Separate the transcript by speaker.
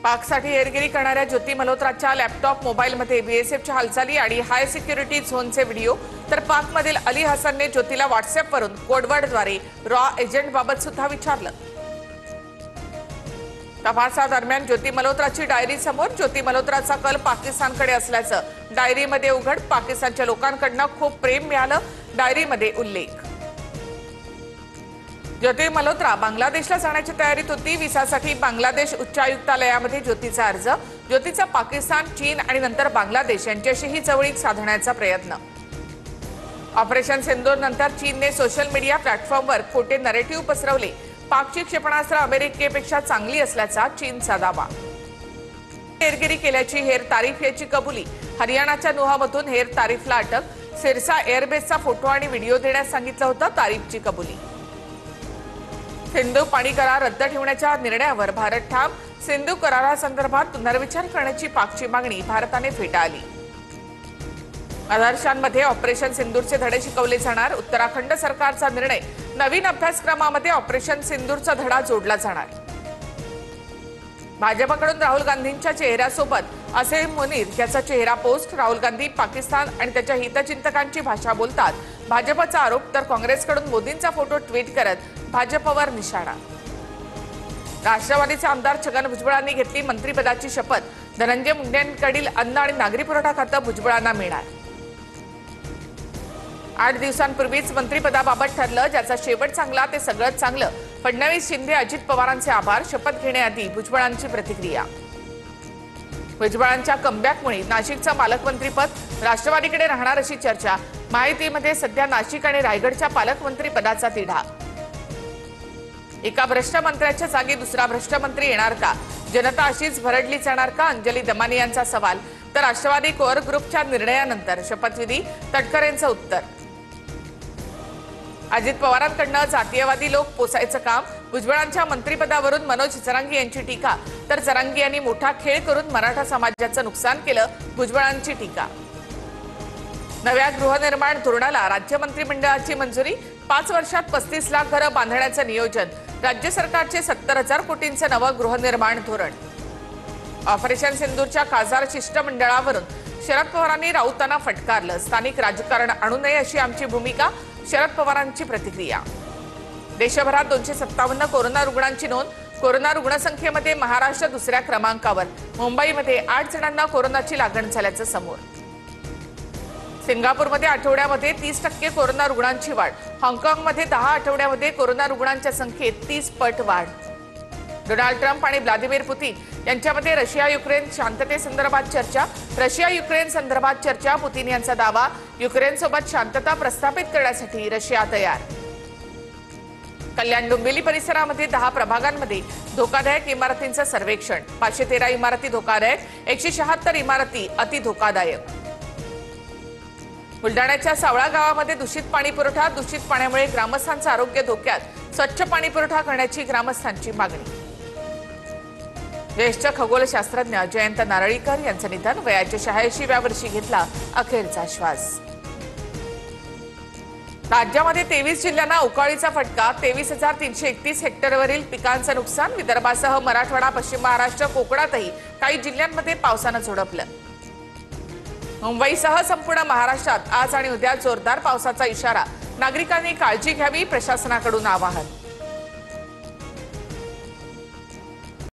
Speaker 1: पाकसाठी हेरगिरी करणाऱ्या ज्योती मल्होत्राच्या लॅपटॉप मोबाईलमध्ये बीएसएफच्या हालचाली आणि हाय सिक्युरिटी झोनचे व्हिडिओ, तर पाकमधील अली हसनने ज्योतीला व्हॉट्सअपवरून कोडवर्डद्वारे रॉ एजंटबाबत सुद्धा विचारलं। तपासादरम्यान ज्योती मल्होत्राची डायरी समोर, ज्योती मल्होत्राचा कल पाकिस्तानकडे असल्याचं डायरीमध्ये उघड। पाकिस्तानच्या लोकांकडून खूप प्रेम मिळालं, डायरीमध्ये उल्लेख। ज्योती मल्होत्रा बांगलादेशला जाण्याच्या तयारीत होती। व्हिसासाठी बांगलादेश उच्चायुक्तालयामध्ये ज्योतीचा अर्ज। ज्योतीचा पाकिस्तान, चीन आणि नंतर बांगलादेश यांच्याशीही जवळीक साधण्याचा प्रयत्न। ऑपरेशन सिंदूर नंतर चीनने सोशल मीडिया प्लॅटफॉर्मवर खोटे नरेटिव्ह पसरवले। पाकची क्षेपणास्त्र अमेरिकेपेक्षा चांगली असल्याचा चीनचा दावा। हेरगिरी केल्याची हेर तारीफ याची कबुली। हरियाणाच्या नुहामधून हेर तारीफला अटक। सिरसा एअरबेसचा फोटो आणि व्हिडिओ देण्यास सांगितलं होतं, तारीफची कबुली। सिंधू पाणी करार रद्द ठेवण्याच्या निर्णयावर भारत ठाम। सिंधू करारासंदर्भात पुनर्विचार करण्याची पाकची मागणी भारताने फेटाळली। आदर्शांमध्ये ऑपरेशन सिंदूरचे धडे शिकवले जाणार। उत्तराखंड सरकारचा निर्णय, नवीन अभ्यासक्रमामध्ये ऑपरेशन सिंदूरचा धडा जोडला जाणार। भाजपकडून राहुल गांधींच्या चेहऱ्यासोबत असे मुनीर याचा चेहरा पोस्ट। राहुल गांधी पाकिस्तान आणि त्याच्या हितचिंतकांची भाषा बोलतात, भाजपचा आरोप। तर काँग्रेसकडून मोदींचा फोटो ट्विट करत भाजपवर निशाणा। राष्ट्रवादीचे आमदार छगन भुजबळांनी घेतली मंत्रिपदाची शपथ। धनंजय मुंडेंकडील अन्न आणि नागरी पुरवठा खातं भुजबळांना मिळणार। 8 दिवसांपूर्वीच मंत्रिपदाबाबत ठरलं, ज्याचा शेवट चांगला ते सगळंच चांगलं। फडणवीस, शिंदे, अजित पवारांचे आभार। शपथ घेण्याआधी भुजबळांची प्रतिक्रिया। भुजबळांच्या कमबॅकमुळे नाशिकचं पालकमंत्रीपद राष्ट्रवादीकडे राहणार अशी चर्चा। माहितीमध्ये सध्या नाशिक आणि रायगडच्या पालकमंत्री पदाचा तिढा। एका भ्रष्ट मंत्र्याच्या जागी दुसरा भ्रष्ट मंत्री येणार का? जनता अशीच भरडली जाणार का? अंजली दमानी यांचा सवाल। तर राष्ट्रवादी कोअर ग्रुपच्या निर्णयानंतर शपथविधी, तटकरेंचं उत्तर। अजित पवारांकडनं जातीयवादी लोक पोसायचं काम। भुजबळांच्या मंत्रिपदावरून मनोज जरांगे यांची टीका। तर जरांगे यांनी मोठा खेळ करून मराठा समाजाचं नुकसान केलं, भुजबळांची टीका। नव्या गृहनिर्माण धोरणाला राज्य मंत्रिमंडळाची मंजुरी। 5 वर्षात 35 लाख घरं बांधण्याचं नियोजन। राज्य सरकारचे 70,000 कोटींचं नवं गृहनिर्माण धोरण। ऑपरेशन सिंदूरच्या खासदार शिष्टमंडळावरून शरद पवारांनी राऊतांना फटकारलं। स्थानिक राजकारण आणू नये अशी आमची भूमिका, शरद पवारांची प्रतिक्रिया। देशभरात 257 कोरोना रुग्णांची नोंद। कोरोना रुग्णसंख्येमध्ये महाराष्ट्र दुसऱ्या क्रमांकावर। मुंबईमध्ये 8 जणांना कोरोनाची लागण झाल्याचं समोर। सिंगापूरमध्ये आठवड्यामध्ये 30% कोरोना रुग्णांची वाढ। हाँगकाँगमध्ये 10 आठवड्यामध्ये कोरोना रुग्णांच्या संख्येत 30 पट वाढ। डोनाल्ड ट्रम्प आणि व्लादिमीर पुतीन यांच्यामध्ये रशिया-युक्रेन शांततेसंदर्भात चर्चा। रशिया-युक्रेन संदर्भात चर्चा। पुतीन यांचा दावा, युक्रेनसोबत शांतता प्रस्थापित करण्यासाठी रशिया तयार। कल्याण डोंबिवली परिसरामध्ये 10 प्रभागांमध्ये धोकादायक इमारतींचं सर्वेक्षण। 513 इमारती धोकादायक, 176 इमारती अति धोकादायक। बुलडाण्याच्या सावळा गावामध्ये दूषित पाणी पुरवठा। दूषित पाण्यामुळे ग्रामस्थांचं आरोग्य धोक्यात। स्वच्छ पाणी पुरवठा करण्याची ग्रामस्थांची मागणी। ज्येष्ठ खगोलशास्त्रज्ञ जयंत नारळीकर यांचं निधन। वयाच्या 86व्या वर्षी घेतला अखेरचा श्वास। राज्यामध्ये 23 जिल्ह्यांना अवकाळीचा फटका। 23,331 हेक्टरवरील पिकांचं नुकसान। विदर्भासह मराठवाडा, पश्चिम महाराष्ट्र, कोकणातही काही जिल्ह्यांमध्ये पावसानं झोडपलं। मुंबईसह संपूर्ण महाराष्ट्रात आज आणि उद्या जोरदार पावसाचा इशारा। नागरिकांनी काळजी घ्यावी, प्रशासनाकडून आवाहन।